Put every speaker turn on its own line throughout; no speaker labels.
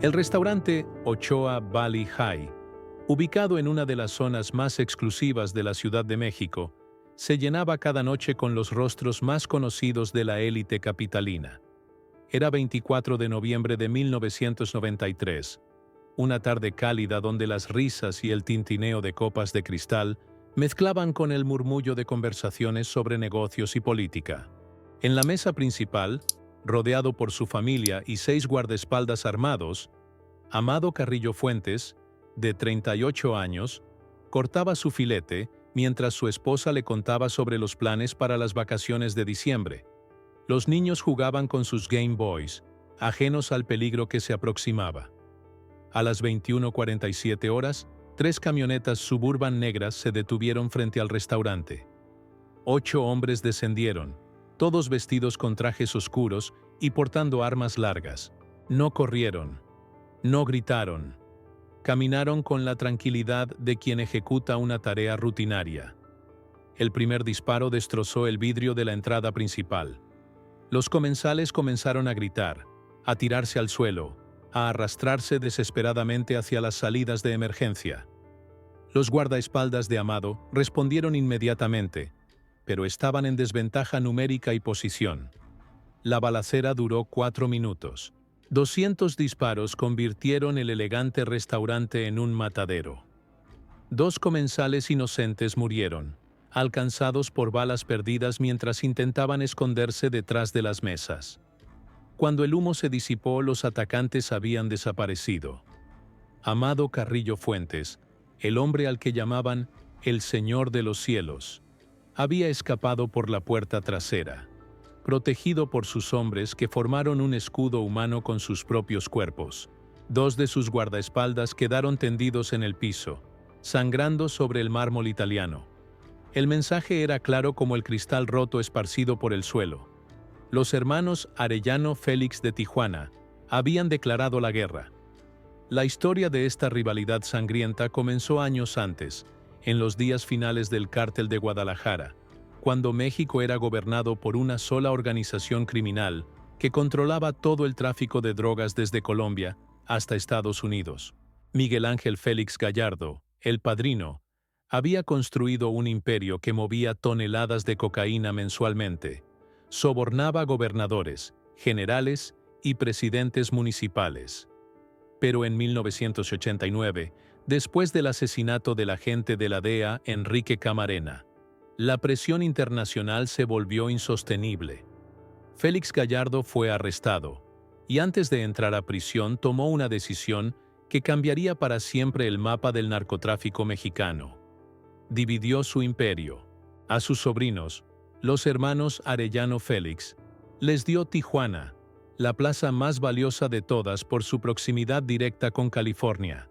El restaurante Ochoa Valley High, ubicado en una de las zonas más exclusivas de la Ciudad de México, se llenaba cada noche con los rostros más conocidos de la élite capitalina. Era 24 de noviembre de 1993, una tarde cálida donde las risas y el tintineo de copas de cristal mezclaban con el murmullo de conversaciones sobre negocios y política. En la mesa principal, rodeado por su familia y 6 guardaespaldas armados, Amado Carrillo Fuentes, de 38 años, cortaba su filete mientras su esposa le contaba sobre los planes para las vacaciones de diciembre. Los niños jugaban con sus Game Boys, ajenos al peligro que se aproximaba. A las 21:47 horas, 3 camionetas Suburban negras se detuvieron frente al restaurante. 8 hombres descendieron, todos vestidos con trajes oscuros y portando armas largas. No corrieron, no gritaron. Caminaron con la tranquilidad de quien ejecuta una tarea rutinaria. El primer disparo destrozó el vidrio de la entrada principal. Los comensales comenzaron a gritar, a tirarse al suelo, a arrastrarse desesperadamente hacia las salidas de emergencia. Los guardaespaldas de Amado respondieron inmediatamente, pero estaban en desventaja numérica y posición. La balacera duró 4 minutos. 200 disparos convirtieron el elegante restaurante en un matadero. 2 comensales inocentes murieron, alcanzados por balas perdidas mientras intentaban esconderse detrás de las mesas. Cuando el humo se disipó, los atacantes habían desaparecido. Amado Carrillo Fuentes, el hombre al que llamaban el Señor de los Cielos, había escapado por la puerta trasera, protegido por sus hombres que formaron un escudo humano con sus propios cuerpos. 2 de sus guardaespaldas quedaron tendidos en el piso, sangrando sobre el mármol italiano. El mensaje era claro como el cristal roto esparcido por el suelo. Los hermanos Arellano Félix de Tijuana habían declarado la guerra. La historia de esta rivalidad sangrienta comenzó años antes, en los días finales del Cártel de Guadalajara, cuando México era gobernado por una sola organización criminal que controlaba todo el tráfico de drogas desde Colombia hasta Estados Unidos. Miguel Ángel Félix Gallardo, el Padrino, había construido un imperio que movía toneladas de cocaína mensualmente. Sobornaba gobernadores, generales y presidentes municipales. Pero en 1989, después del asesinato del agente de la DEA, Enrique Camarena, la presión internacional se volvió insostenible. Félix Gallardo fue arrestado, y antes de entrar a prisión tomó una decisión que cambiaría para siempre el mapa del narcotráfico mexicano. Dividió su imperio. A sus sobrinos, los hermanos Arellano Félix, les dio Tijuana, la plaza más valiosa de todas por su proximidad directa con California.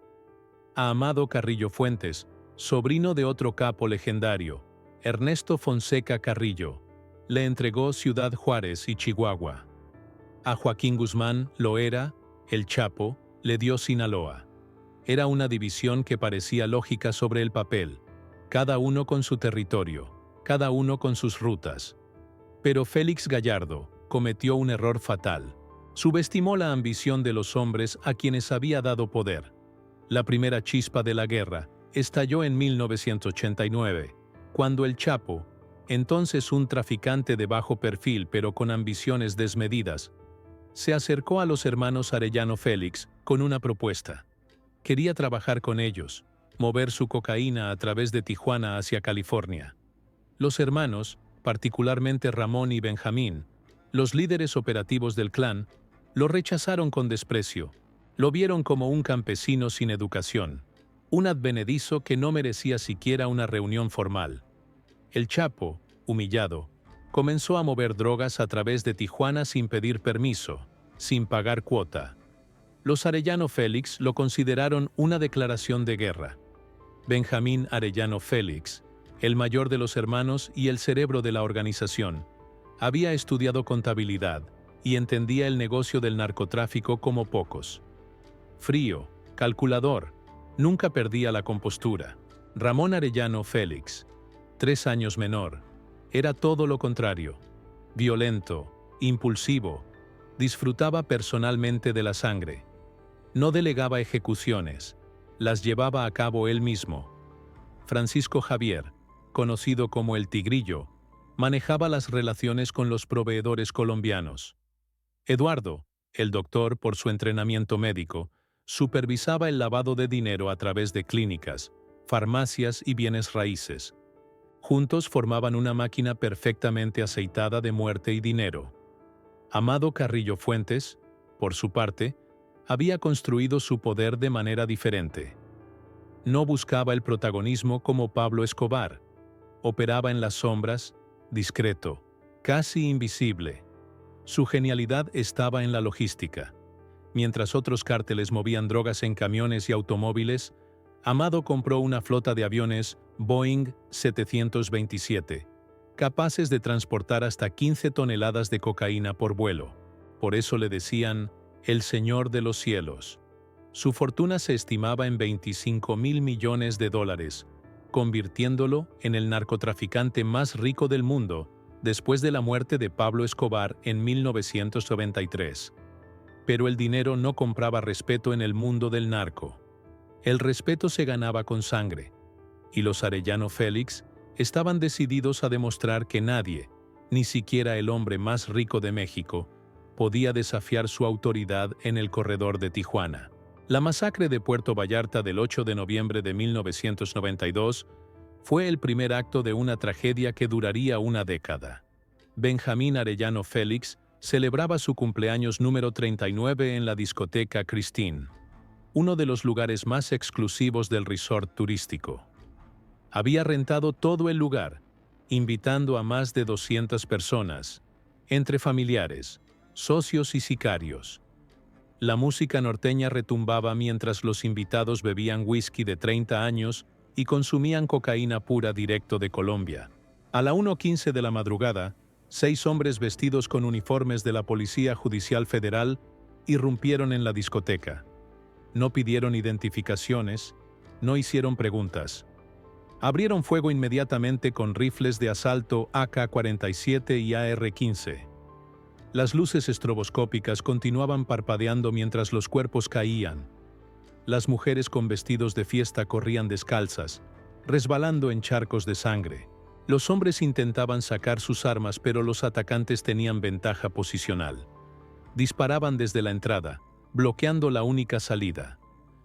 A Amado Carrillo Fuentes, sobrino de otro capo legendario, Ernesto Fonseca Carrillo, le entregó Ciudad Juárez y Chihuahua. A Joaquín Guzmán Loera, el Chapo, le dio Sinaloa. Era una división que parecía lógica sobre el papel, cada uno con su territorio, cada uno con sus rutas. Pero Félix Gallardo cometió un error fatal. Subestimó la ambición de los hombres a quienes había dado poder. La primera chispa de la guerra estalló en 1989, cuando el Chapo, entonces un traficante de bajo perfil pero con ambiciones desmedidas, se acercó a los hermanos Arellano Félix con una propuesta. Quería trabajar con ellos, mover su cocaína a través de Tijuana hacia California. Los hermanos, particularmente Ramón y Benjamín, los líderes operativos del clan, lo rechazaron con desprecio. Lo vieron como un campesino sin educación, un advenedizo que no merecía siquiera una reunión formal. El Chapo, humillado, comenzó a mover drogas a través de Tijuana sin pedir permiso, sin pagar cuota. Los Arellano Félix lo consideraron una declaración de guerra. Benjamín Arellano Félix, el mayor de los hermanos y el cerebro de la organización, había estudiado contabilidad y entendía el negocio del narcotráfico como pocos. Frío, calculador, nunca perdía la compostura. Ramón Arellano Félix, 3 años menor, era todo lo contrario. Violento, impulsivo, disfrutaba personalmente de la sangre. No delegaba ejecuciones, las llevaba a cabo él mismo. Francisco Javier, conocido como el Tigrillo, manejaba las relaciones con los proveedores colombianos. Eduardo, el doctor por su entrenamiento médico, supervisaba el lavado de dinero a través de clínicas, farmacias y bienes raíces. Juntos formaban una máquina perfectamente aceitada de muerte y dinero. Amado Carrillo Fuentes, por su parte, había construido su poder de manera diferente. No buscaba el protagonismo como Pablo Escobar. Operaba en las sombras, discreto, casi invisible. Su genialidad estaba en la logística. Mientras otros cárteles movían drogas en camiones y automóviles, Amado compró una flota de aviones Boeing 727, capaces de transportar hasta 15 toneladas de cocaína por vuelo. Por eso le decían el Señor de los Cielos. Su fortuna se estimaba en $25.000 millones, convirtiéndolo en el narcotraficante más rico del mundo después de la muerte de Pablo Escobar en 1993. Pero el dinero no compraba respeto en el mundo del narco. El respeto se ganaba con sangre, y los Arellano Félix estaban decididos a demostrar que nadie, ni siquiera el hombre más rico de México, podía desafiar su autoridad en el corredor de Tijuana. La masacre de Puerto Vallarta del 8 de noviembre de 1992 fue el primer acto de una tragedia que duraría una década. Benjamín Arellano Félix celebraba su cumpleaños número 39 en la discoteca Christine, uno de los lugares más exclusivos del resort turístico. Había rentado todo el lugar, invitando a más de 200 personas, entre familiares, socios y sicarios. La música norteña retumbaba mientras los invitados bebían whisky de 30 años y consumían cocaína pura directo de Colombia. A la 1:15 de la madrugada, 6 hombres vestidos con uniformes de la Policía Judicial Federal irrumpieron en la discoteca. No pidieron identificaciones, no hicieron preguntas. Abrieron fuego inmediatamente con rifles de asalto AK-47 y AR-15. Las luces estroboscópicas continuaban parpadeando mientras los cuerpos caían. Las mujeres con vestidos de fiesta corrían descalzas, resbalando en charcos de sangre. Los hombres intentaban sacar sus armas, pero los atacantes tenían ventaja posicional. Disparaban desde la entrada, bloqueando la única salida.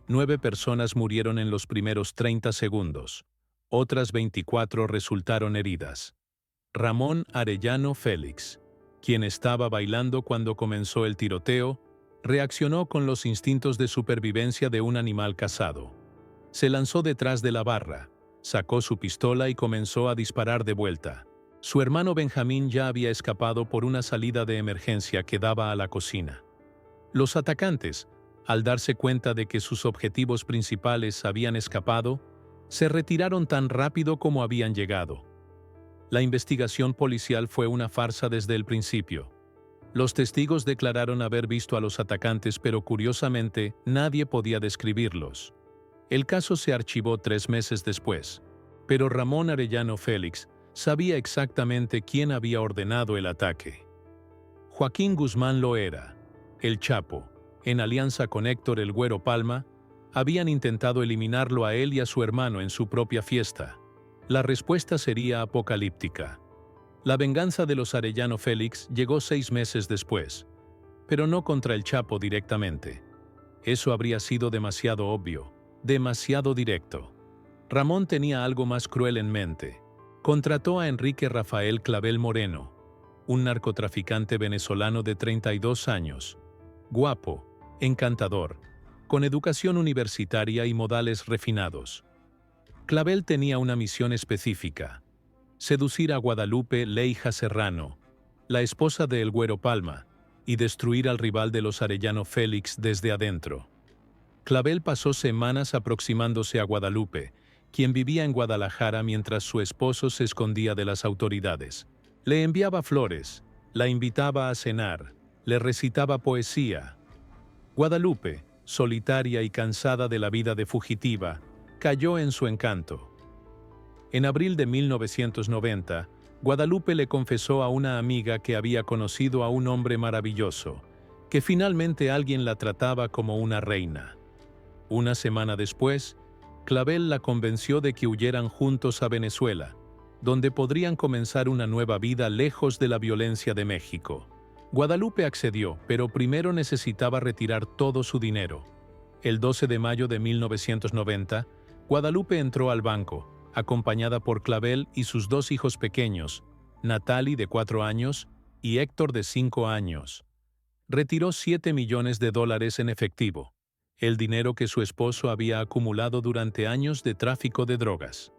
9 personas murieron en los primeros 30 segundos. Otras 24 resultaron heridas. Ramón Arellano Félix, quien estaba bailando cuando comenzó el tiroteo, reaccionó con los instintos de supervivencia de un animal cazado. Se lanzó detrás de la barra, sacó su pistola y comenzó a disparar de vuelta. Su hermano Benjamín ya había escapado por una salida de emergencia que daba a la cocina. Los atacantes, al darse cuenta de que sus objetivos principales habían escapado, se retiraron tan rápido como habían llegado. La investigación policial fue una farsa desde el principio. Los testigos declararon haber visto a los atacantes, pero curiosamente nadie podía describirlos. El caso se archivó 3 meses después, pero Ramón Arellano Félix sabía exactamente quién había ordenado el ataque. Joaquín Guzmán Loera, el Chapo, en alianza con Héctor el Güero Palma, habían intentado eliminarlo a él y a su hermano en su propia fiesta. La respuesta sería apocalíptica. La venganza de los Arellano Félix llegó 6 meses después, pero no contra el Chapo directamente. Eso habría sido demasiado obvio, demasiado directo. Ramón tenía algo más cruel en mente. Contrató a Enrique Rafael Clavel Moreno, un narcotraficante venezolano de 32 años, guapo, encantador, con educación universitaria y modales refinados. Clavel tenía una misión específica: seducir a Guadalupe Leija Serrano, la esposa de El Güero Palma, y destruir al rival de los Arellano Félix desde adentro. Clavel pasó semanas aproximándose a Guadalupe, quien vivía en Guadalajara mientras su esposo se escondía de las autoridades. Le enviaba flores, la invitaba a cenar, le recitaba poesía. Guadalupe, solitaria y cansada de la vida de fugitiva, cayó en su encanto. En abril de 1990, Guadalupe le confesó a una amiga que había conocido a un hombre maravilloso, que finalmente alguien la trataba como una reina. Una semana después, Clavel la convenció de que huyeran juntos a Venezuela, donde podrían comenzar una nueva vida lejos de la violencia de México. Guadalupe accedió, pero primero necesitaba retirar todo su dinero. El 12 de mayo de 1990, Guadalupe entró al banco, acompañada por Clavel y sus dos hijos pequeños, Natalie de 4 años y Héctor de 5 años. Retiró $7 millones en efectivo, el dinero que su esposo había acumulado durante años de tráfico de drogas.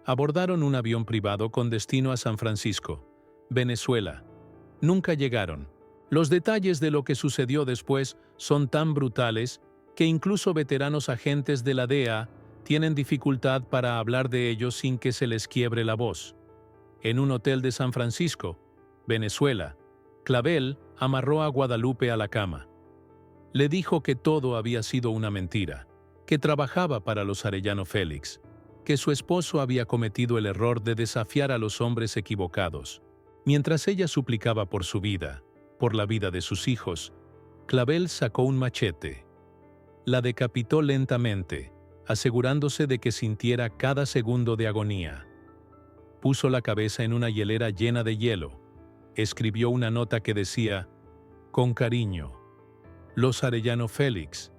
Abordaron un avión privado con destino a San Francisco, Venezuela. Nunca llegaron. Los detalles de lo que sucedió después son tan brutales que incluso veteranos agentes de la DEA tienen dificultad para hablar de ellos sin que se les quiebre la voz. En un hotel de San Francisco, Venezuela, Clavel amarró a Guadalupe a la cama. Le dijo que todo había sido una mentira, que trabajaba para los Arellano Félix, que su esposo había cometido el error de desafiar a los hombres equivocados. Mientras ella suplicaba por su vida, por la vida de sus hijos, Clavel sacó un machete. La decapitó lentamente, asegurándose de que sintiera cada segundo de agonía. Puso la cabeza en una hielera llena de hielo. Escribió una nota que decía, «Con cariño, los Arellano Félix»,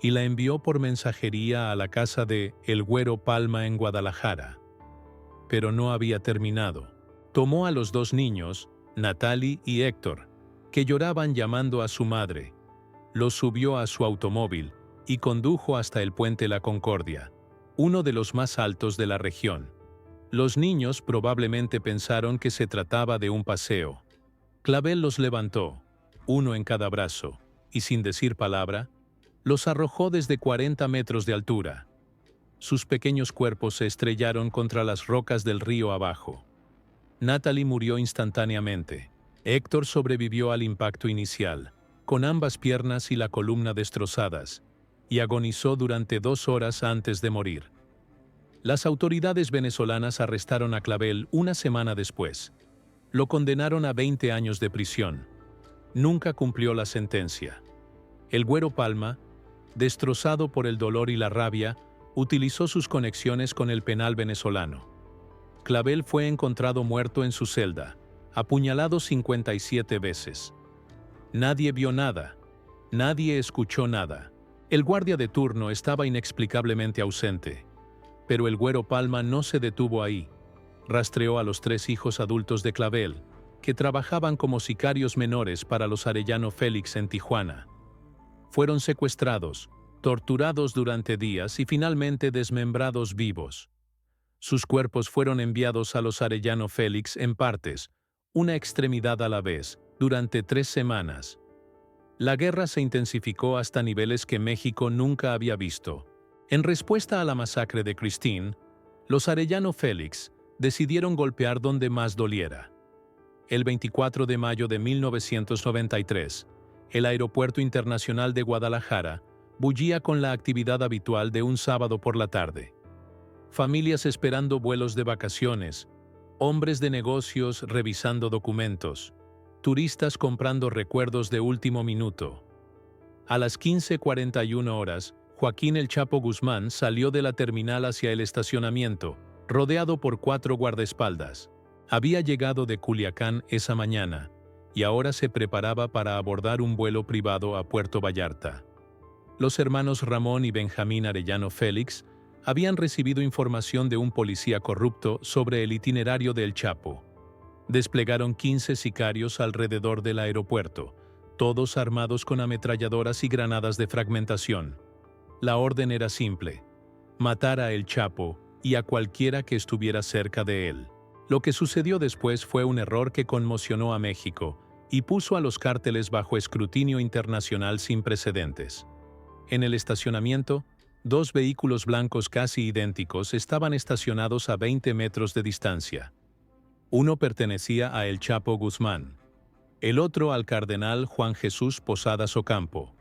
y la envió por mensajería a la casa de El Güero Palma en Guadalajara. Pero no había terminado. Tomó a los dos niños, Natalie y Héctor, que lloraban llamando a su madre, los subió a su automóvil y condujo hasta el puente La Concordia, uno de los más altos de la región. Los niños probablemente pensaron que se trataba de un paseo. Clavel los levantó, uno en cada brazo, y sin decir palabra, los arrojó desde 40 metros de altura. Sus pequeños cuerpos se estrellaron contra las rocas del río abajo. Natalie murió instantáneamente. Héctor sobrevivió al impacto inicial, con ambas piernas y la columna destrozadas, y agonizó durante 2 horas antes de morir. Las autoridades venezolanas arrestaron a Clavel una semana después. Lo condenaron a 20 años de prisión. Nunca cumplió la sentencia. El Güero Palma, destrozado por el dolor y la rabia, utilizó sus conexiones con el penal venezolano. Clavel fue encontrado muerto en su celda, apuñalado 57 veces. Nadie vio nada, nadie escuchó nada. El guardia de turno estaba inexplicablemente ausente. Pero el Güero Palma no se detuvo ahí. Rastreó a los 3 hijos adultos de Clavel, que trabajaban como sicarios menores para los Arellano Félix en Tijuana. Fueron secuestrados, torturados durante días y finalmente desmembrados vivos. Sus cuerpos fueron enviados a los Arellano Félix en partes, una extremidad a la vez, durante 3 semanas. La guerra se intensificó hasta niveles que México nunca había visto. En respuesta a la masacre de Christine, los Arellano Félix decidieron golpear donde más doliera. El 24 de mayo de 1993, el Aeropuerto Internacional de Guadalajara bullía con la actividad habitual de un sábado por la tarde. Familias esperando vuelos de vacaciones, hombres de negocios revisando documentos, turistas comprando recuerdos de último minuto. A las 15:41 horas, Joaquín El Chapo Guzmán salió de la terminal hacia el estacionamiento, rodeado por 4 guardaespaldas. Había llegado de Culiacán esa mañana, y ahora se preparaba para abordar un vuelo privado a Puerto Vallarta. Los hermanos Ramón y Benjamín Arellano Félix habían recibido información de un policía corrupto sobre el itinerario del Chapo. Desplegaron 15 sicarios alrededor del aeropuerto, todos armados con ametralladoras y granadas de fragmentación. La orden era simple: matar a El Chapo y a cualquiera que estuviera cerca de él. Lo que sucedió después fue un error que conmocionó a México y puso a los cárteles bajo escrutinio internacional sin precedentes. En el estacionamiento, 2 vehículos blancos casi idénticos estaban estacionados a 20 metros de distancia. Uno pertenecía a El Chapo Guzmán, el otro al cardenal Juan Jesús Posadas Ocampo,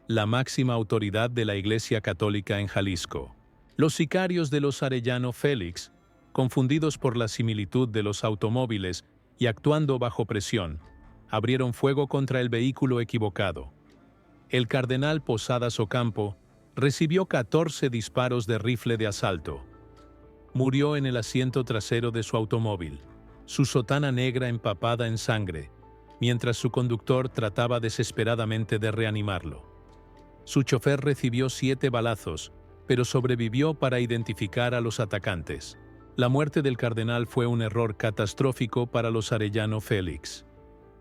la máxima autoridad de la Iglesia Católica en Jalisco. Los sicarios de los Arellano Félix, confundidos por la similitud de los automóviles y actuando bajo presión, abrieron fuego contra el vehículo equivocado. El cardenal Posadas Ocampo recibió 14 disparos de rifle de asalto. Murió en el asiento trasero de su automóvil, su sotana negra empapada en sangre, mientras su conductor trataba desesperadamente de reanimarlo. Su chofer recibió 7 balazos, pero sobrevivió para identificar a los atacantes. La muerte del cardenal fue un error catastrófico para los Arellano Félix.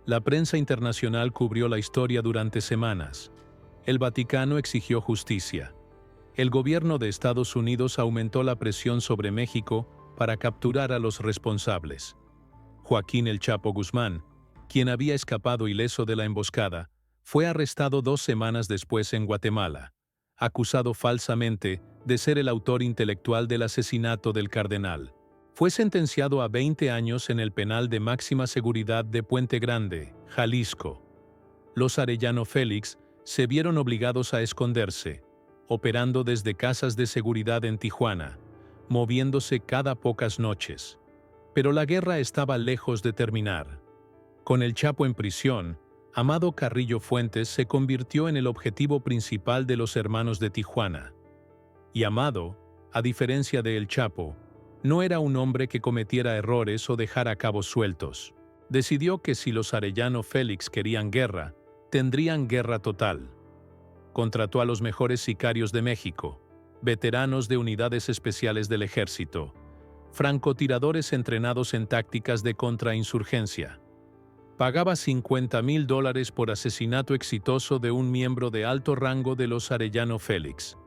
La prensa internacional cubrió la historia durante semanas. El Vaticano exigió justicia. El gobierno de Estados Unidos aumentó la presión sobre México para capturar a los responsables. Joaquín El Chapo Guzmán, quien había escapado ileso de la emboscada, fue arrestado 2 semanas después en Guatemala, acusado falsamente de ser el autor intelectual del asesinato del cardenal. Fue sentenciado a 20 años en el penal de máxima seguridad de Puente Grande, Jalisco. Los Arellano Félix se vieron obligados a esconderse, operando desde casas de seguridad en Tijuana, moviéndose cada pocas noches. Pero la guerra estaba lejos de terminar. Con el Chapo en prisión, Amado Carrillo Fuentes se convirtió en el objetivo principal de los hermanos de Tijuana. Y Amado, a diferencia de El Chapo, no era un hombre que cometiera errores o dejara cabos sueltos. Decidió que si los Arellano Félix querían guerra, tendrían guerra total. Contrató a los mejores sicarios de México, veteranos de unidades especiales del ejército, francotiradores entrenados en tácticas de contrainsurgencia. Pagaba $50,000 por asesinato exitoso de un miembro de alto rango de los Arellano Félix.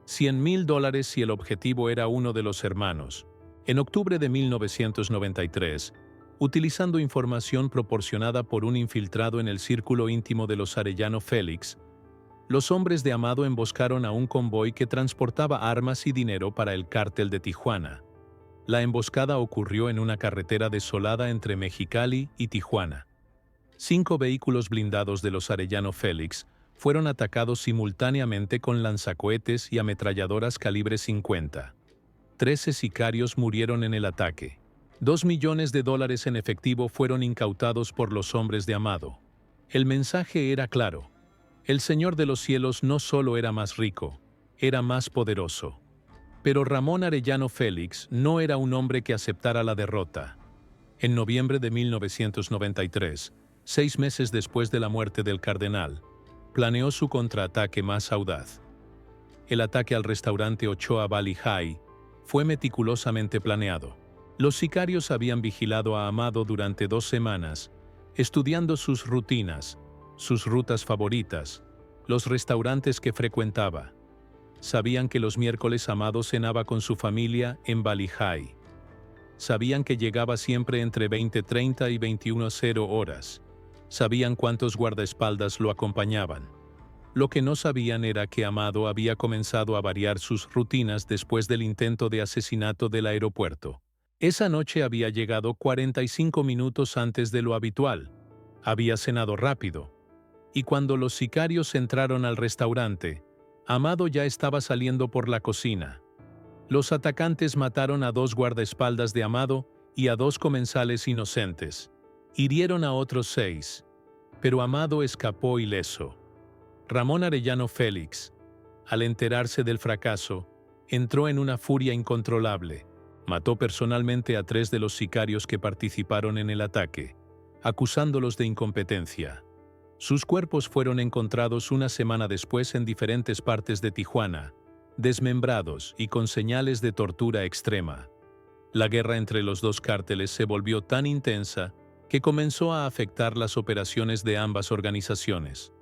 $100,000 si el objetivo era uno de los hermanos. En octubre de 1993, utilizando información proporcionada por un infiltrado en el círculo íntimo de los Arellano Félix, los hombres de Amado emboscaron a un convoy que transportaba armas y dinero para el cártel de Tijuana. La emboscada ocurrió en una carretera desolada entre Mexicali y Tijuana. 5 vehículos blindados de los Arellano Félix fueron atacados simultáneamente con lanzacohetes y ametralladoras calibre 50. 13 sicarios murieron en el ataque. $2 millones en efectivo fueron incautados por los hombres de Amado. El mensaje era claro. El Señor de los Cielos no solo era más rico, era más poderoso. Pero Ramón Arellano Félix no era un hombre que aceptara la derrota. En noviembre de 1993, 6 meses después de la muerte del cardenal, planeó su contraataque más audaz. El ataque al restaurante Ochoa Valley High fue meticulosamente planeado. Los sicarios habían vigilado a Amado durante 2 semanas, estudiando sus rutinas, sus rutas favoritas, los restaurantes que frecuentaba. Sabían que los miércoles Amado cenaba con su familia en Valley High. Sabían que llegaba siempre entre 20:30 y 21:00 horas. Sabían cuántos guardaespaldas lo acompañaban. Lo que no sabían era que Amado había comenzado a variar sus rutinas después del intento de asesinato del aeropuerto. Esa noche había llegado 45 minutos antes de lo habitual. Había cenado rápido. Y cuando los sicarios entraron al restaurante, Amado ya estaba saliendo por la cocina. Los atacantes mataron a 2 guardaespaldas de Amado y a 2 comensales inocentes. Hirieron a otros 6. Pero Amado escapó ileso. Ramón Arellano Félix, al enterarse del fracaso, entró en una furia incontrolable. Mató personalmente a 3 de los sicarios que participaron en el ataque, acusándolos de incompetencia. Sus cuerpos fueron encontrados una semana después en diferentes partes de Tijuana, desmembrados y con señales de tortura extrema. La guerra entre los 2 cárteles se volvió tan intensa que comenzó a afectar las operaciones de ambas organizaciones.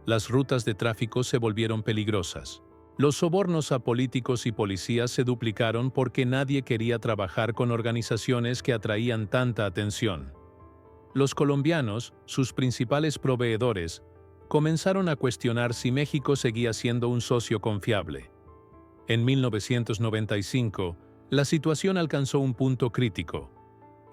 Las rutas de tráfico se volvieron peligrosas. Los sobornos a políticos y policías se duplicaron porque nadie quería trabajar con organizaciones que atraían tanta atención. Los colombianos, sus principales proveedores, comenzaron a cuestionar si México seguía siendo un socio confiable. En 1995, la situación alcanzó un punto crítico.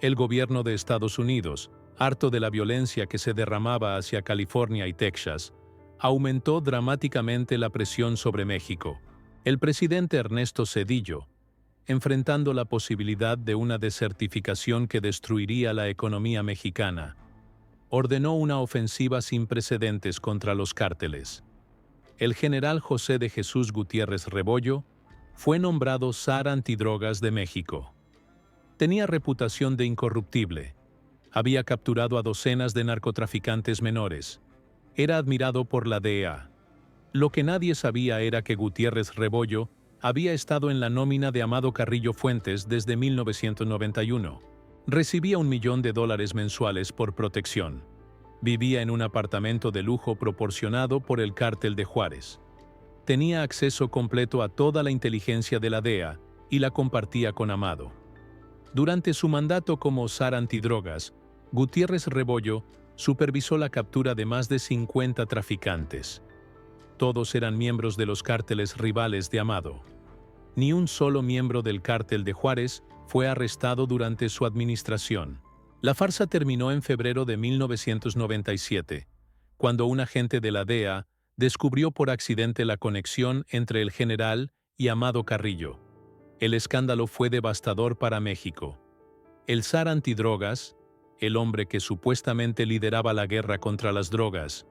El gobierno de Estados Unidos, harto de la violencia que se derramaba hacia California y Texas, aumentó dramáticamente la presión sobre México. El presidente Ernesto Zedillo, enfrentando la posibilidad de una desertificación que destruiría la economía mexicana, ordenó una ofensiva sin precedentes contra los cárteles. El general José de Jesús Gutiérrez Rebollo fue nombrado zar antidrogas de México. Tenía reputación de incorruptible. Había capturado a docenas de narcotraficantes menores. Era admirado por la DEA. Lo que nadie sabía era que Gutiérrez Rebollo había estado en la nómina de Amado Carrillo Fuentes desde 1991. Recibía $1 millón mensuales por protección. Vivía en un apartamento de lujo proporcionado por el Cártel de Juárez. Tenía acceso completo a toda la inteligencia de la DEA y la compartía con Amado. Durante su mandato como zar antidrogas, Gutiérrez Rebollo supervisó la captura de más de 50 traficantes. Todos eran miembros de los cárteles rivales de Amado. Ni un solo miembro del Cártel de Juárez fue arrestado durante su administración. La farsa terminó en febrero de 1997, cuando un agente de la DEA descubrió por accidente la conexión entre el general y Amado Carrillo. El escándalo fue devastador para México. El zar antidrogas, el hombre que supuestamente lideraba la guerra contra las drogas,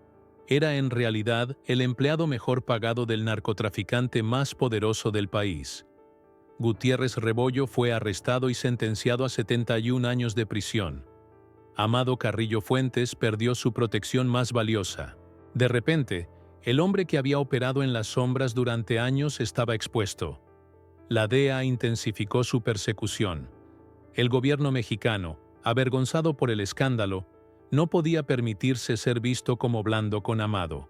era en realidad el empleado mejor pagado del narcotraficante más poderoso del país. Gutiérrez Rebollo fue arrestado y sentenciado a 71 años de prisión. Amado Carrillo Fuentes perdió su protección más valiosa. De repente, el hombre que había operado en las sombras durante años estaba expuesto. La DEA intensificó su persecución. El gobierno mexicano, avergonzado por el escándalo, no podía permitirse ser visto como blando con Amado.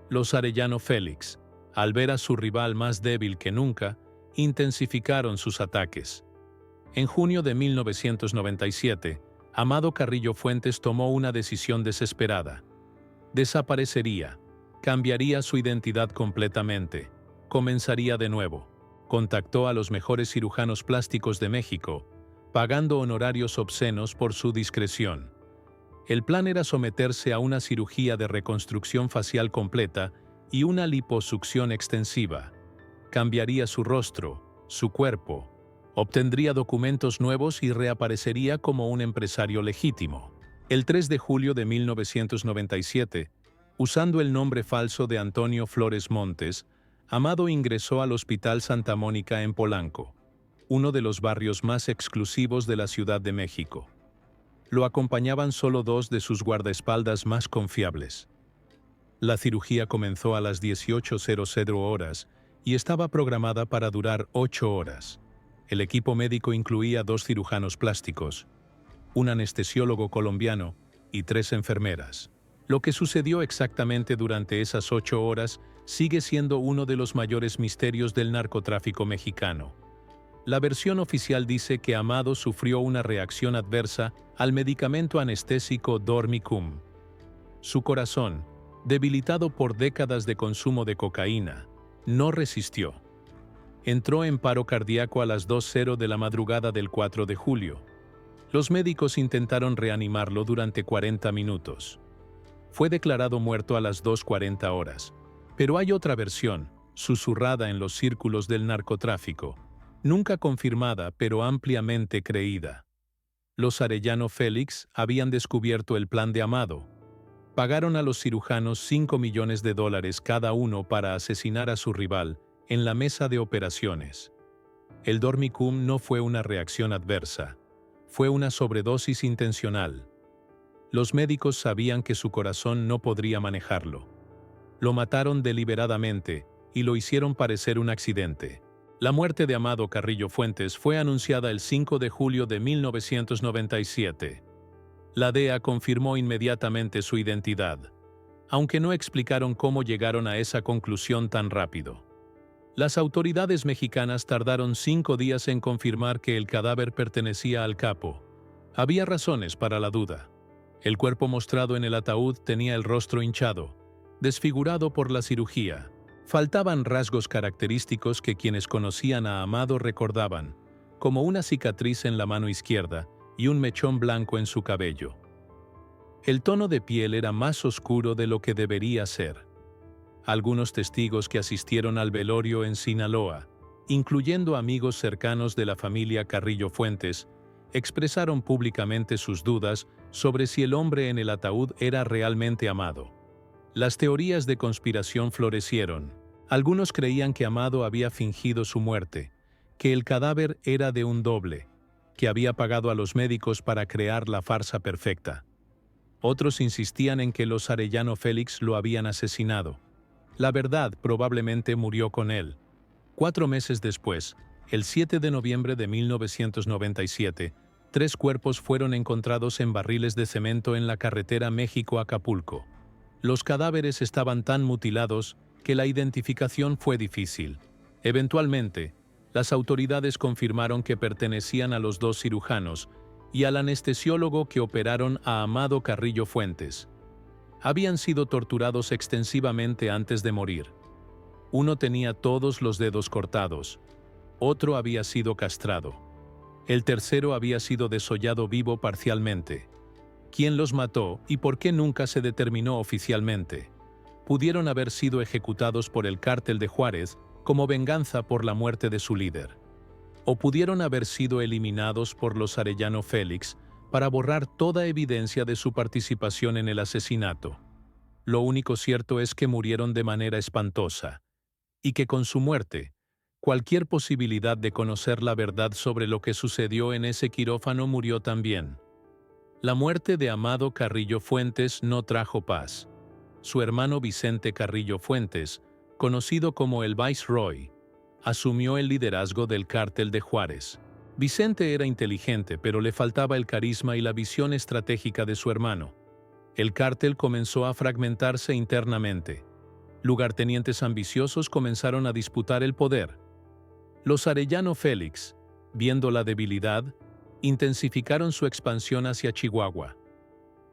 Los Arellano Félix, al ver a su rival más débil que nunca, intensificaron sus ataques. En junio de 1997, Amado Carrillo Fuentes tomó una decisión desesperada. Desaparecería, cambiaría su identidad completamente, comenzaría de nuevo. Contactó a los mejores cirujanos plásticos de México, pagando honorarios obscenos por su discreción. El plan era someterse a una cirugía de reconstrucción facial completa y una liposucción extensiva. Cambiaría su rostro, su cuerpo, obtendría documentos nuevos y reaparecería como un empresario legítimo. El 3 de julio de 1997, usando el nombre falso de Antonio Flores Montes, Amado ingresó al Hospital Santa Mónica en Polanco, uno de los barrios más exclusivos de la Ciudad de México. Lo acompañaban solo 2 de sus guardaespaldas más confiables. La cirugía comenzó a las 18:00 horas y estaba programada para durar 8 horas. El equipo médico incluía 2 cirujanos plásticos, un anestesiólogo colombiano y 3 enfermeras. Lo que sucedió exactamente durante esas 8 horas sigue siendo uno de los mayores misterios del narcotráfico mexicano. La versión oficial dice que Amado sufrió una reacción adversa al medicamento anestésico Dormicum. Su corazón, debilitado por décadas de consumo de cocaína, no resistió. Entró en paro cardíaco a las 2:00 de la madrugada del 4 de julio. Los médicos intentaron reanimarlo durante 40 minutos. Fue declarado muerto a las 2:40 horas. Pero hay otra versión, susurrada en los círculos del narcotráfico, nunca confirmada pero ampliamente creída. Los Arellano Félix habían descubierto el plan de Amado. Pagaron a los cirujanos $5 millones cada uno para asesinar a su rival en la mesa de operaciones. El Dormicum no fue una reacción adversa, fue una sobredosis intencional. Los médicos sabían que su corazón no podría manejarlo. Lo mataron deliberadamente y lo hicieron parecer un accidente. La muerte de Amado Carrillo Fuentes fue anunciada el 5 de julio de 1997. La DEA confirmó inmediatamente su identidad, aunque no explicaron cómo llegaron a esa conclusión tan rápido. Las autoridades mexicanas tardaron 5 días en confirmar que el cadáver pertenecía al capo. Había razones para la duda. El cuerpo mostrado en el ataúd tenía el rostro hinchado, desfigurado por la cirugía. Faltaban rasgos característicos que quienes conocían a Amado recordaban, como una cicatriz en la mano izquierda y un mechón blanco en su cabello. El tono de piel era más oscuro de lo que debería ser. Algunos testigos que asistieron al velorio en Sinaloa, incluyendo amigos cercanos de la familia Carrillo Fuentes, expresaron públicamente sus dudas sobre si el hombre en el ataúd era realmente Amado. Las teorías de conspiración florecieron. Algunos creían que Amado había fingido su muerte, que el cadáver era de un doble, que había pagado a los médicos para crear la farsa perfecta. Otros insistían en que los Arellano Félix lo habían asesinado. La verdad probablemente murió con él. 4 meses después, el 7 de noviembre de 1997, 3 cuerpos fueron encontrados en barriles de cemento en la carretera México-Acapulco. Los cadáveres estaban tan mutilados que la identificación fue difícil. Eventualmente, las autoridades confirmaron que pertenecían a los 2 cirujanos y al anestesiólogo que operaron a Amado Carrillo Fuentes. Habían sido torturados extensivamente antes de morir. Uno tenía todos los dedos cortados, otro había sido castrado. El tercero había sido desollado vivo parcialmente. ¿Quién los mató y por qué nunca se determinó oficialmente? Pudieron haber sido ejecutados por el Cártel de Juárez como venganza por la muerte de su líder. O pudieron haber sido eliminados por los Arellano Félix para borrar toda evidencia de su participación en el asesinato. Lo único cierto es que murieron de manera espantosa, y que con su muerte, cualquier posibilidad de conocer la verdad sobre lo que sucedió en ese quirófano murió también. La muerte de Amado Carrillo Fuentes no trajo paz. Su hermano Vicente Carrillo Fuentes, conocido como el Viceroy, asumió el liderazgo del Cártel de Juárez. Vicente era inteligente, pero le faltaba el carisma y la visión estratégica de su hermano. El cártel comenzó a fragmentarse internamente. Lugartenientes ambiciosos comenzaron a disputar el poder. Los Arellano Félix, viendo la debilidad, intensificaron su expansión hacia Chihuahua.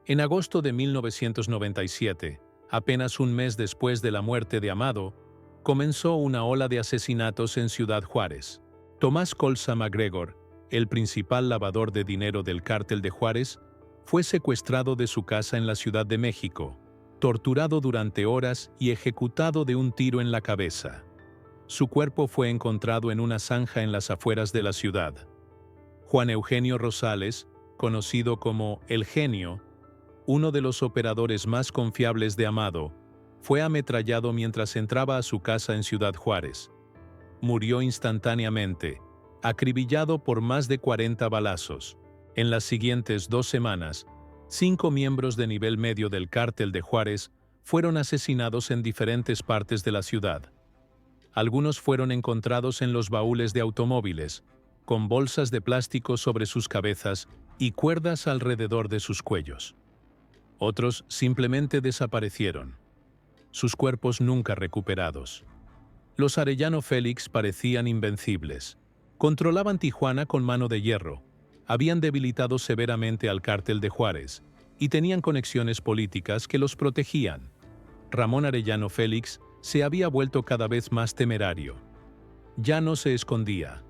En agosto de 1997, apenas un mes después de la muerte de Amado, comenzó una ola de asesinatos en Ciudad Juárez. Tomás Colza MacGregor, el principal lavador de dinero del Cártel de Juárez, fue secuestrado de su casa en la Ciudad de México, torturado durante horas y ejecutado de un tiro en la cabeza. Su cuerpo fue encontrado en una zanja en las afueras de la ciudad. Juan Eugenio Rosales, conocido como El Genio, uno de los operadores más confiables de Amado, fue ametrallado mientras entraba a su casa en Ciudad Juárez. Murió instantáneamente, acribillado por más de 40 balazos. En las siguientes 2 semanas, 5 miembros de nivel medio del Cártel de Juárez fueron asesinados en diferentes partes de la ciudad. Algunos fueron encontrados en los baúles de automóviles, con bolsas de plástico sobre sus cabezas y cuerdas alrededor de sus cuellos. Otros simplemente desaparecieron. Sus cuerpos nunca recuperados. Los Arellano Félix parecían invencibles. Controlaban Tijuana con mano de hierro, habían debilitado severamente al Cártel de Juárez y tenían conexiones políticas que los protegían. Ramón Arellano Félix se había vuelto cada vez más temerario. Ya no se escondía.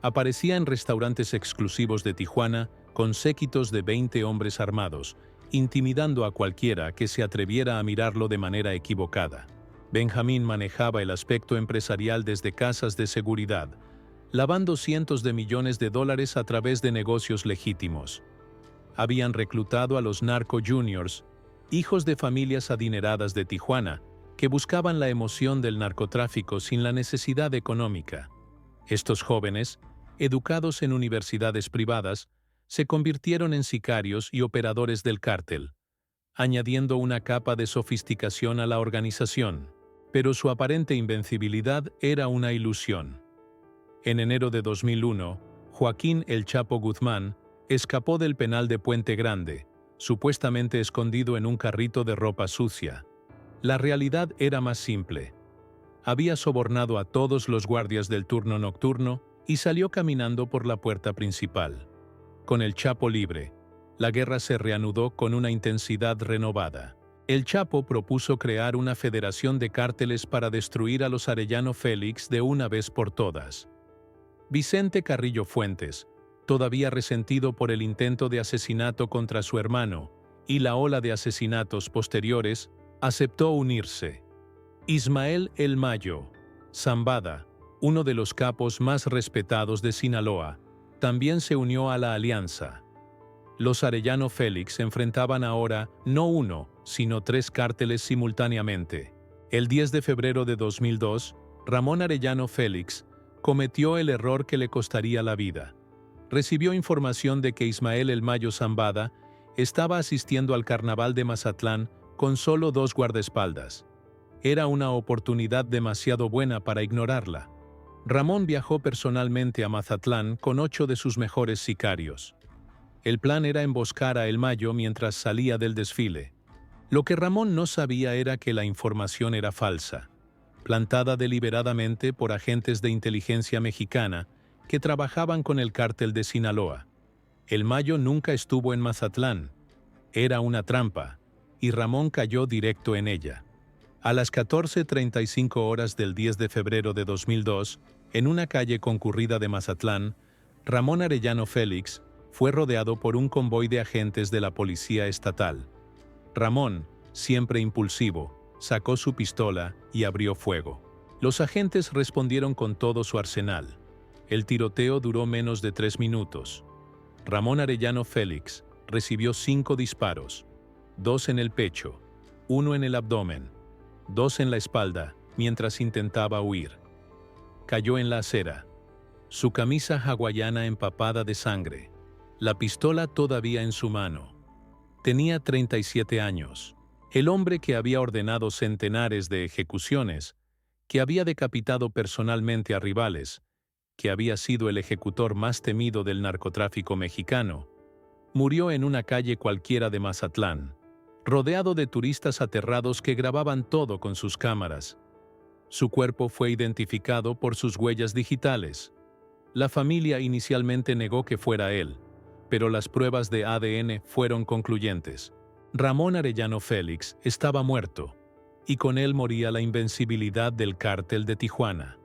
Aparecía en restaurantes exclusivos de Tijuana con séquitos de 20 hombres armados, intimidando a cualquiera que se atreviera a mirarlo de manera equivocada. Benjamín manejaba el aspecto empresarial desde casas de seguridad, lavando cientos de millones de dólares a través de negocios legítimos. Habían reclutado a los narco juniors, hijos de familias adineradas de Tijuana, que buscaban la emoción del narcotráfico sin la necesidad económica. Estos jóvenes, educados en universidades privadas, se convirtieron en sicarios y operadores del cártel, añadiendo una capa de sofisticación a la organización. Pero su aparente invencibilidad era una ilusión. En enero de 2001, Joaquín El Chapo Guzmán escapó del penal de Puente Grande, supuestamente escondido en un carrito de ropa sucia. La realidad era más simple. Había sobornado a todos los guardias del turno nocturno y salió caminando por la puerta principal. Con el Chapo libre, la guerra se reanudó con una intensidad renovada. El Chapo propuso crear una federación de cárteles para destruir a los Arellano Félix de una vez por todas. Vicente Carrillo Fuentes, todavía resentido por el intento de asesinato contra su hermano y la ola de asesinatos posteriores, aceptó unirse. Ismael El Mayo Zambada, uno de los capos más respetados de Sinaloa, también se unió a la alianza. Los Arellano Félix enfrentaban ahora no uno, sino tres cárteles simultáneamente. El 10 de febrero de 2002, Ramón Arellano Félix cometió el error que le costaría la vida. Recibió información de que Ismael El Mayo Zambada estaba asistiendo al Carnaval de Mazatlán con solo 2 guardaespaldas. Era una oportunidad demasiado buena para ignorarla. Ramón viajó personalmente a Mazatlán con 8 de sus mejores sicarios. El plan era emboscar a El Mayo mientras salía del desfile. Lo que Ramón no sabía era que la información era falsa, plantada deliberadamente por agentes de inteligencia mexicana que trabajaban con el cártel de Sinaloa. El Mayo nunca estuvo en Mazatlán. Era una trampa, y Ramón cayó directo en ella. A las 14:35 horas del 10 de febrero de 2002, en una calle concurrida de Mazatlán, Ramón Arellano Félix fue rodeado por un convoy de agentes de la policía estatal. Ramón, siempre impulsivo, sacó su pistola y abrió fuego. Los agentes respondieron con todo su arsenal. El tiroteo duró menos de 3 minutos. Ramón Arellano Félix recibió 5 disparos, 2 en el pecho, 1 en el abdomen, 2 en la espalda, mientras intentaba huir. Cayó en la acera, su camisa hawaiana empapada de sangre, la pistola todavía en su mano. Tenía 37 años. El hombre que había ordenado centenares de ejecuciones, que había decapitado personalmente a rivales, que había sido el ejecutor más temido del narcotráfico mexicano, murió en una calle cualquiera de Mazatlán, rodeado de turistas aterrados que grababan todo con sus cámaras. Su cuerpo fue identificado por sus huellas digitales. La familia inicialmente negó que fuera él, pero las pruebas de ADN fueron concluyentes. Ramón Arellano Félix estaba muerto, y con él moría la invencibilidad del cártel de Tijuana.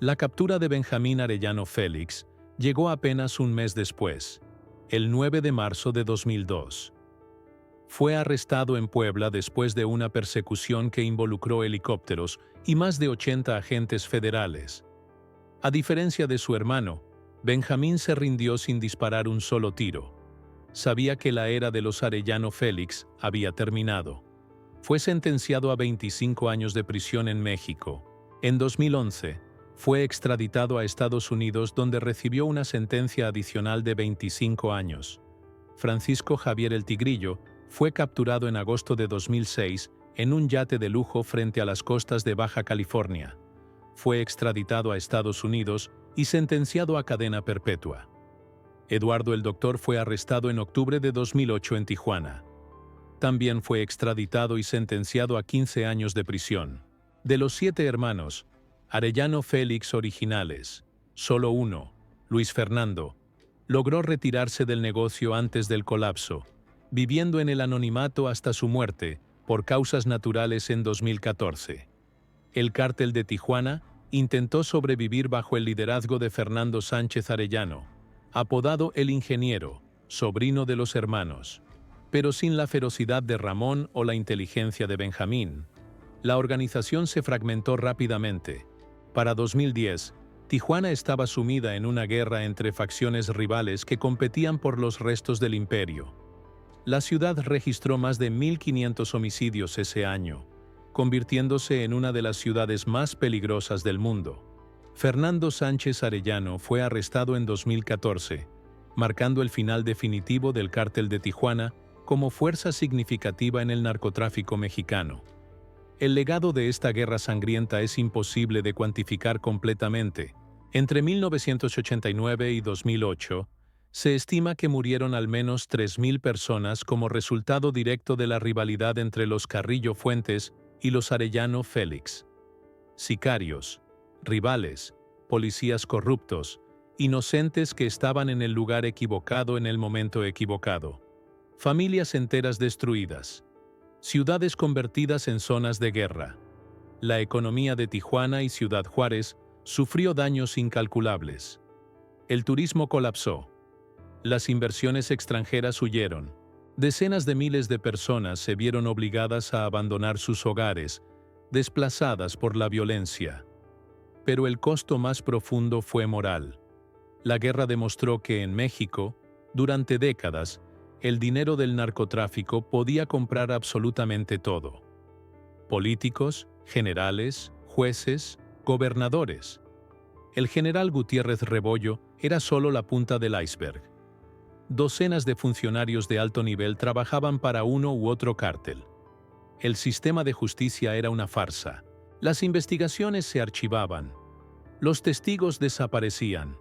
La captura de Benjamín Arellano Félix llegó apenas un mes después, el 9 de marzo de 2002. Fue arrestado en Puebla después de una persecución que involucró helicópteros y más de 80 agentes federales. A diferencia de su hermano, Benjamín se rindió sin disparar un solo tiro. Sabía que la era de los Arellano Félix había terminado. Fue sentenciado a 25 años de prisión en México. En 2011, fue extraditado a Estados Unidos, donde recibió una sentencia adicional de 25 años. Francisco Javier El Tigrillo fue capturado en agosto de 2006 en un yate de lujo frente a las costas de Baja California. Fue extraditado a Estados Unidos y sentenciado a cadena perpetua. Eduardo el Doctor fue arrestado en octubre de 2008 en Tijuana. También fue extraditado y sentenciado a 15 años de prisión. De los 7 hermanos Arellano Félix originales, solo uno, Luis Fernando, logró retirarse del negocio antes del colapso, viviendo en el anonimato hasta su muerte por causas naturales en 2014. El cártel de Tijuana intentó sobrevivir bajo el liderazgo de Fernando Sánchez Arellano, apodado El Ingeniero, sobrino de los hermanos. Pero sin la ferocidad de Ramón o la inteligencia de Benjamín, la organización se fragmentó rápidamente. Para 2010, Tijuana estaba sumida en una guerra entre facciones rivales que competían por los restos del imperio. La ciudad registró más de 1.500 homicidios ese año, convirtiéndose en una de las ciudades más peligrosas del mundo. Fernando Sánchez Arellano fue arrestado en 2014, marcando el final definitivo del cártel de Tijuana como fuerza significativa en el narcotráfico mexicano. El legado de esta guerra sangrienta es imposible de cuantificar completamente. Entre 1989 y 2008, se estima que murieron al menos 3.000 personas como resultado directo de la rivalidad entre los Carrillo Fuentes y los Arellano Félix. Sicarios, rivales, policías corruptos, inocentes que estaban en el lugar equivocado en el momento equivocado. Familias enteras destruidas. Ciudades convertidas en zonas de guerra. La economía de Tijuana y Ciudad Juárez sufrió daños incalculables. El turismo colapsó. Las inversiones extranjeras huyeron. Decenas de miles de personas se vieron obligadas a abandonar sus hogares, desplazadas por la violencia. Pero el costo más profundo fue moral. La guerra demostró que en México, durante décadas, el dinero del narcotráfico podía comprar absolutamente todo. Políticos, generales, jueces, gobernadores. El general Gutiérrez Rebollo era solo la punta del iceberg. Docenas de funcionarios de alto nivel trabajaban para uno u otro cártel. El sistema de justicia era una farsa. Las investigaciones se archivaban. Los testigos desaparecían.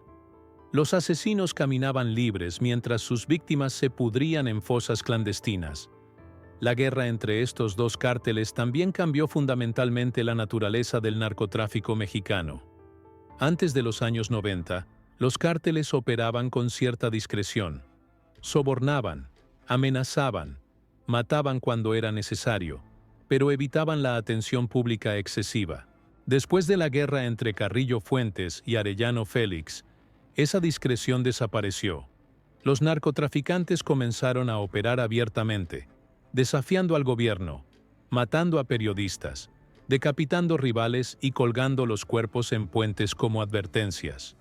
Los asesinos caminaban libres mientras sus víctimas se pudrían en fosas clandestinas. La guerra entre estos dos cárteles también cambió fundamentalmente la naturaleza del narcotráfico mexicano. Antes de los años 90, los cárteles operaban con cierta discreción. Sobornaban, amenazaban, mataban cuando era necesario, pero evitaban la atención pública excesiva. Después de la guerra entre Carrillo Fuentes y Arellano Félix, esa discreción desapareció. Los narcotraficantes comenzaron a operar abiertamente, desafiando al gobierno, matando a periodistas, decapitando rivales y colgando los cuerpos en puentes como advertencias.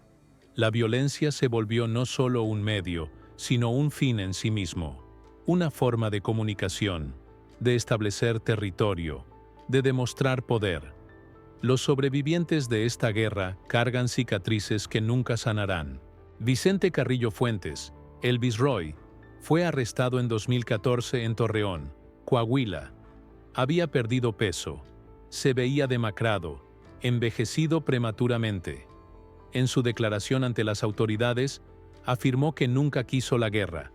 La violencia se volvió no solo un medio, sino un fin en sí mismo, una forma de comunicación, de establecer territorio, de demostrar poder. Los sobrevivientes de esta guerra cargan cicatrices que nunca sanarán. Vicente Carrillo Fuentes, el Viceroy, fue arrestado en 2014 en Torreón, Coahuila. Había perdido peso, se veía demacrado, envejecido prematuramente. En su declaración ante las autoridades, afirmó que nunca quiso la guerra,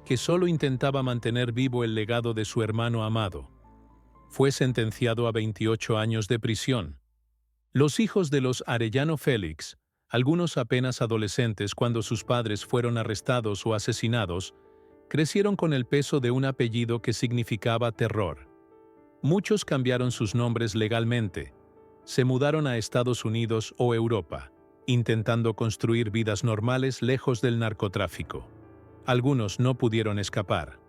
que solo intentaba mantener vivo el legado de su hermano amado. Fue sentenciado a 28 años de prisión. Los hijos de los Arellano Félix, algunos apenas adolescentes cuando sus padres fueron arrestados o asesinados, crecieron con el peso de un apellido que significaba terror. Muchos cambiaron sus nombres legalmente, se mudaron a Estados Unidos o Europa, intentando construir vidas normales lejos del narcotráfico. Algunos no pudieron escapar.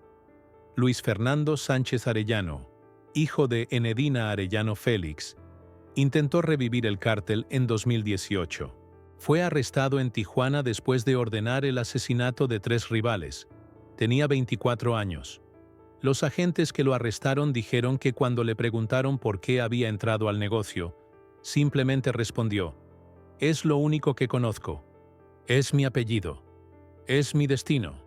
Luis Fernando Sánchez Arellano, hijo de Enedina Arellano Félix, intentó revivir el cártel en 2018. Fue arrestado en Tijuana después de ordenar el asesinato de 3 rivales. Tenía 24 años. Los agentes que lo arrestaron dijeron que cuando le preguntaron por qué había entrado al negocio, simplemente respondió: «Es lo único que conozco. Es mi apellido. Es mi destino».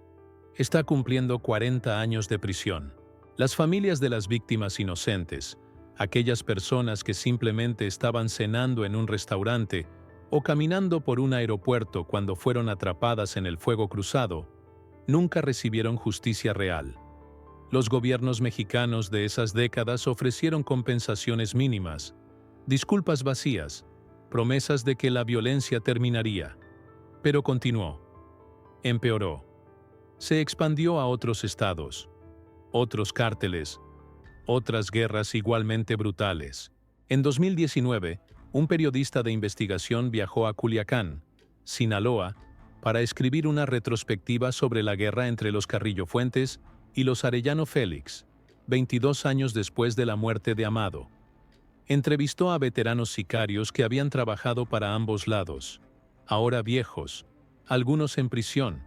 Está cumpliendo 40 años de prisión. Las familias de las víctimas inocentes, aquellas personas que simplemente estaban cenando en un restaurante o caminando por un aeropuerto cuando fueron atrapadas en el fuego cruzado, nunca recibieron justicia real. Los gobiernos mexicanos de esas décadas ofrecieron compensaciones mínimas, disculpas vacías, promesas de que la violencia terminaría. Pero continuó. Empeoró. Se expandió a otros estados, otros cárteles, otras guerras igualmente brutales. En 2019, un periodista de investigación viajó a Culiacán, Sinaloa, para escribir una retrospectiva sobre la guerra entre los Carrillo Fuentes y los Arellano Félix, 22 años después de la muerte de Amado. Entrevistó a veteranos sicarios que habían trabajado para ambos lados, ahora viejos, algunos en prisión,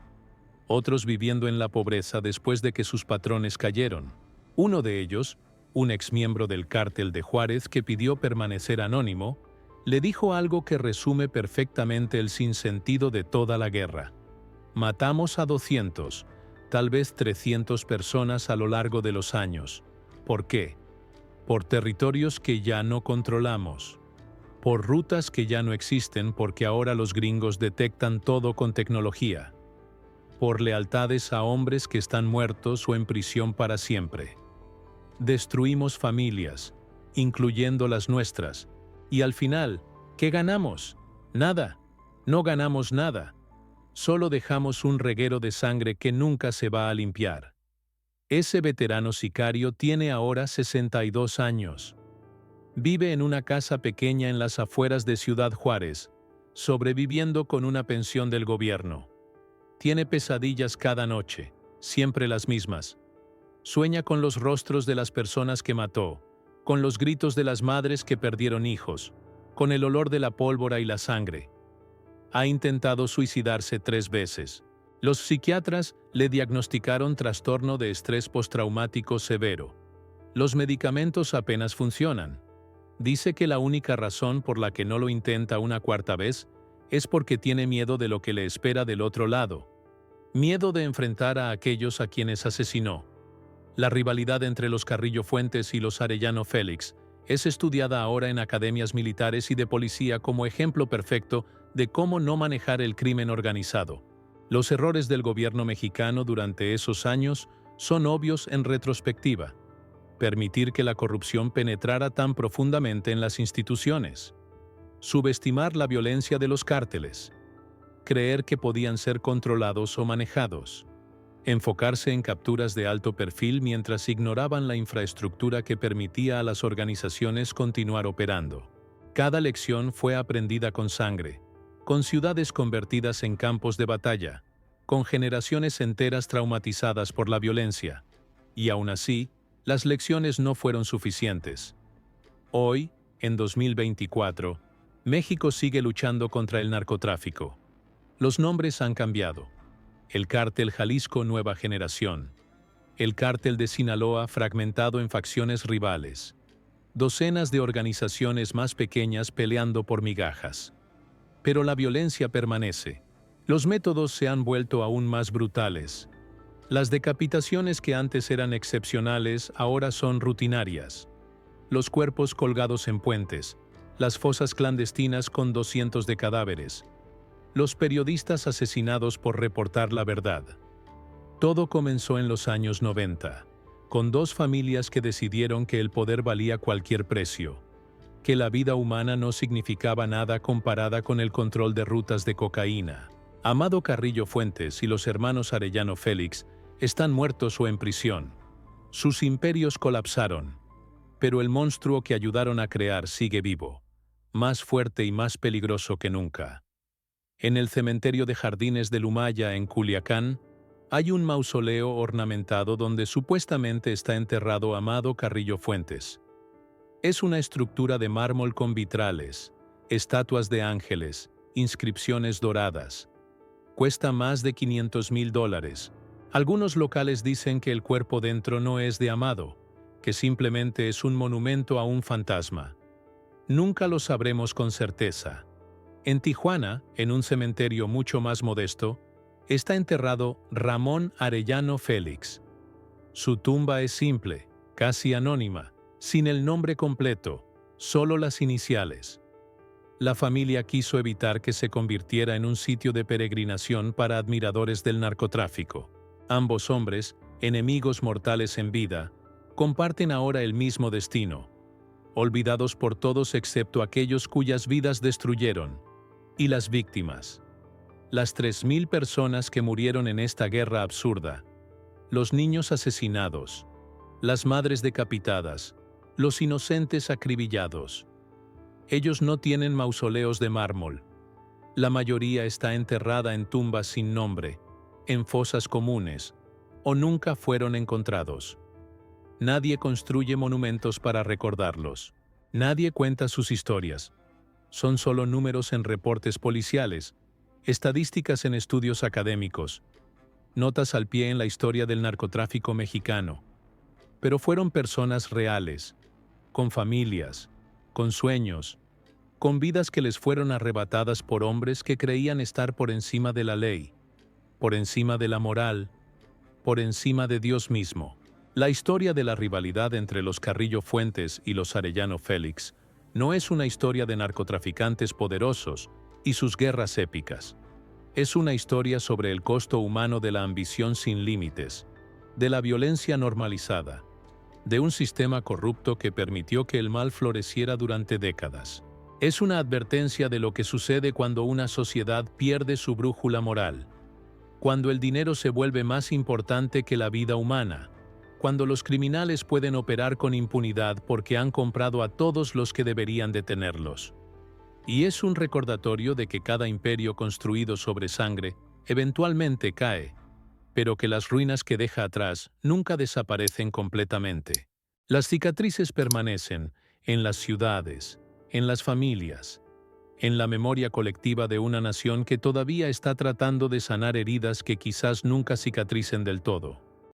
otros viviendo en la pobreza después de que sus patrones cayeron. Uno de ellos, un exmiembro del cártel de Juárez que pidió permanecer anónimo, le dijo algo que resume perfectamente el sinsentido de toda la guerra. Matamos a 200, tal vez 300 personas a lo largo de los años. ¿Por qué? Por territorios que ya no controlamos. Por rutas que ya no existen porque ahora los gringos detectan todo con tecnología. Por lealtades a hombres que están muertos o en prisión para siempre. Destruimos familias, incluyendo las nuestras, y al final, ¿qué ganamos? Nada. No ganamos nada. Solo dejamos un reguero de sangre que nunca se va a limpiar. Ese veterano sicario tiene ahora 62 años. Vive en una casa pequeña en las afueras de Ciudad Juárez, sobreviviendo con una pensión del gobierno. Tiene pesadillas cada noche, siempre las mismas. Sueña con los rostros de las personas que mató, con los gritos de las madres que perdieron hijos, con el olor de la pólvora y la sangre. Ha intentado suicidarse 3 veces. Los psiquiatras le diagnosticaron trastorno de estrés postraumático severo. Los medicamentos apenas funcionan. Dice que la única razón por la que no lo intenta una cuarta vez es porque tiene miedo de lo que le espera del otro lado. Miedo de enfrentar a aquellos a quienes asesinó. La rivalidad entre los Carrillo Fuentes y los Arellano Félix es estudiada ahora en academias militares y de policía como ejemplo perfecto de cómo no manejar el crimen organizado. Los errores del gobierno mexicano durante esos años son obvios en retrospectiva. Permitir que la corrupción penetrara tan profundamente en las instituciones. Subestimar la violencia de los cárteles. Creer que podían ser controlados o manejados. Enfocarse en capturas de alto perfil mientras ignoraban la infraestructura que permitía a las organizaciones continuar operando. Cada lección fue aprendida con sangre, con ciudades convertidas en campos de batalla, con generaciones enteras traumatizadas por la violencia. Y aún así, las lecciones no fueron suficientes. Hoy, en 2024, México sigue luchando contra el narcotráfico. Los nombres han cambiado. El Cártel Jalisco Nueva Generación. El Cártel de Sinaloa fragmentado en facciones rivales. Docenas de organizaciones más pequeñas peleando por migajas. Pero la violencia permanece. Los métodos se han vuelto aún más brutales. Las decapitaciones que antes eran excepcionales ahora son rutinarias. Los cuerpos colgados en puentes, las fosas clandestinas con 200 de cadáveres, los periodistas asesinados por reportar la verdad. Todo comenzó en los años 90, con dos familias que decidieron que el poder valía cualquier precio, que la vida humana no significaba nada comparada con el control de rutas de cocaína. Amado Carrillo Fuentes y los hermanos Arellano Félix están muertos o en prisión. Sus imperios colapsaron, pero el monstruo que ayudaron a crear sigue vivo, más fuerte y más peligroso que nunca. En el cementerio de Jardines de Lumaya, en Culiacán, hay un mausoleo ornamentado donde supuestamente está enterrado Amado Carrillo Fuentes. Es una estructura de mármol con vitrales, estatuas de ángeles, inscripciones doradas. Cuesta más de $500,000. Algunos locales dicen que el cuerpo dentro no es de Amado, que simplemente es un monumento a un fantasma. Nunca lo sabremos con certeza. En Tijuana, en un cementerio mucho más modesto, está enterrado Ramón Arellano Félix. Su tumba es simple, casi anónima, sin el nombre completo, solo las iniciales. La familia quiso evitar que se convirtiera en un sitio de peregrinación para admiradores del narcotráfico. Ambos hombres, enemigos mortales en vida, comparten ahora el mismo destino, olvidados por todos excepto aquellos cuyas vidas destruyeron. Y las víctimas. Las 3,000 personas que murieron en esta guerra absurda. Los niños asesinados. Las madres decapitadas. Los inocentes acribillados. Ellos no tienen mausoleos de mármol. La mayoría está enterrada en tumbas sin nombre, en fosas comunes, o nunca fueron encontrados. Nadie construye monumentos para recordarlos. Nadie cuenta sus historias. Son solo números en reportes policiales, estadísticas en estudios académicos, notas al pie en la historia del narcotráfico mexicano. Pero fueron personas reales, con familias, con sueños, con vidas que les fueron arrebatadas por hombres que creían estar por encima de la ley, por encima de la moral, por encima de Dios mismo. La historia de la rivalidad entre los Carrillo Fuentes y los Arellano Félix no es una historia de narcotraficantes poderosos y sus guerras épicas. Es una historia sobre el costo humano de la ambición sin límites, de la violencia normalizada, de un sistema corrupto que permitió que el mal floreciera durante décadas. Es una advertencia de lo que sucede cuando una sociedad pierde su brújula moral, cuando el dinero se vuelve más importante que la vida humana, cuando los criminales pueden operar con impunidad porque han comprado a todos los que deberían detenerlos. Y es un recordatorio de que cada imperio construido sobre sangre eventualmente cae, pero que las ruinas que deja atrás nunca desaparecen completamente. Las cicatrices permanecen en las ciudades, en las familias, en la memoria colectiva de una nación que todavía está tratando de sanar heridas que quizás nunca cicatricen del todo.